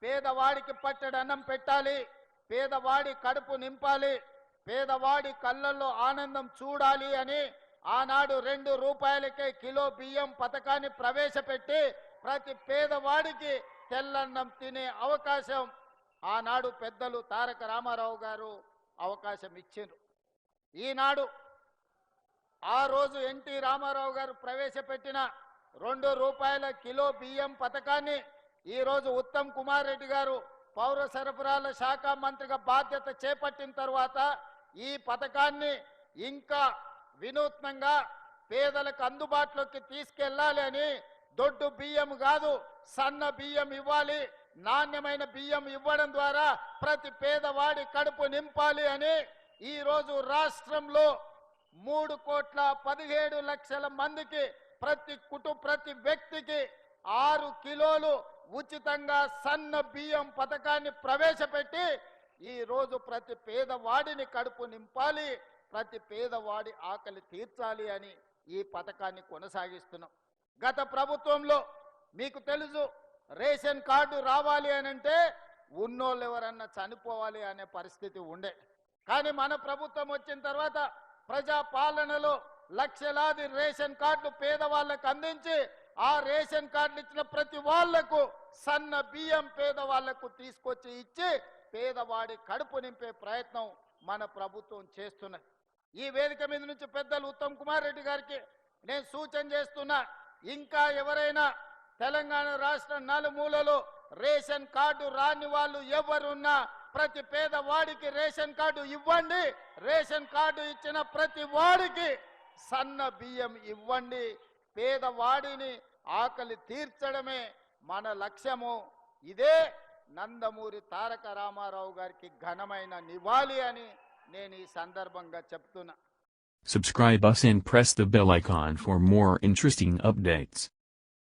పేదవాడికి పట్టెడు అన్నం పెట్టాలి, పేదవాడి కడుపు నింపాలి, పేదవాడి కళ్ళల్లో ఆనందం చూడాలి అని ఆనాడు 2 రూపాయలకే కిలో బియ్యం పథకాన్ని ప్రవేశపెట్టి ప్రతి పేదవాడికి తెల్లన్నం తినే అవకాశం ఆనాడు పెద్దలు తారక రామారావు గారు అవకాశం ఇచ్చారు. ఈనాడు ఆ రోజు ఎన్టీ రామారావు గారు ప్రవేశపెట్టిన 2 రూపాయల కిలో బియ్యం పథకాన్ని ఈరోజు ఉత్తమ్ కుమార్ రెడ్డి గారు పౌర సరఫరాల శాఖ మంత్రిగా బాధ్యత చేపట్టిన తర్వాత ఈ పథకాన్ని ఇంకా వినూత్నంగా పేదలకు అందుబాటులోకి తీసుకెళ్లాలి అని దొడ్డు బియ్యం కాదు సన్న బియ్యం ఇవ్వాలి, నాణ్యమైన బియ్యం ఇవ్వడం ద్వారా ప్రతి పేదవాడి కడుపు నింపాలి అని ఈరోజు రాష్ట్రంలో 3,17,00,000 మందికి ప్రతి వ్యక్తికి 6 కిలోలు ఉచితంగా సన్న బియ్యం పథకాన్ని ప్రవేశపెట్టి ఈరోజు ప్రతి పేదవాడిని కడుపు నింపాలి, ప్రతి పేదవాడి ఆకలి తీర్చాలి అని ఈ పథకాన్ని కొనసాగిస్తున్నాం. గత ప్రభుత్వంలో మీకు తెలుసు రేషన్ కార్డు రావాలి అనంటే ఉన్నోళ్ళు ఎవరన్నా చనిపోవాలి అనే పరిస్థితి ఉండే. కానీ మన ప్రభుత్వం వచ్చిన తర్వాత ప్రజా పాలనలో లక్షలాది రేషన్ కార్డులు పేదవాళ్ళకు అందించి ఆ రేషన్ కార్డులు ఇచ్చిన ప్రతి వాళ్లకు సన్న బియ్యం పేదవాళ్లకు తీసుకొచ్చి ఇచ్చి పేదవాడి కడుపు నింపే ప్రయత్నం మన ప్రభుత్వం చేస్తున్నది. ఈ వేదిక మీద నుంచి పెద్దలు ఉత్తమ్ కుమార్ రెడ్డి గారికి నేను సూచన చేస్తున్నా, ఇంకా ఎవరైనా తెలంగాణ రాష్ట్ర నలుమూలలో రేషన్ కార్డు రాని వాళ్ళు ఎవరున్నా ప్రతి పేదవాడికి రేషన్ కార్డు ఇవ్వండి, రేషన్ కార్డు ఇచ్చిన ప్రతి వాడికి సన్న బియ్యం ఇవ్వండి. పేదవాడిని ఆకలి తీర్చడమే మన లక్ష్యము. ఇదే నందమూరి తారక రామారావు గారికి ఘనమైన నివాళి అని నేను ఈ సందర్భంగా చెప్తున్నా. Subscribe us and press the bell icon for more interesting updates.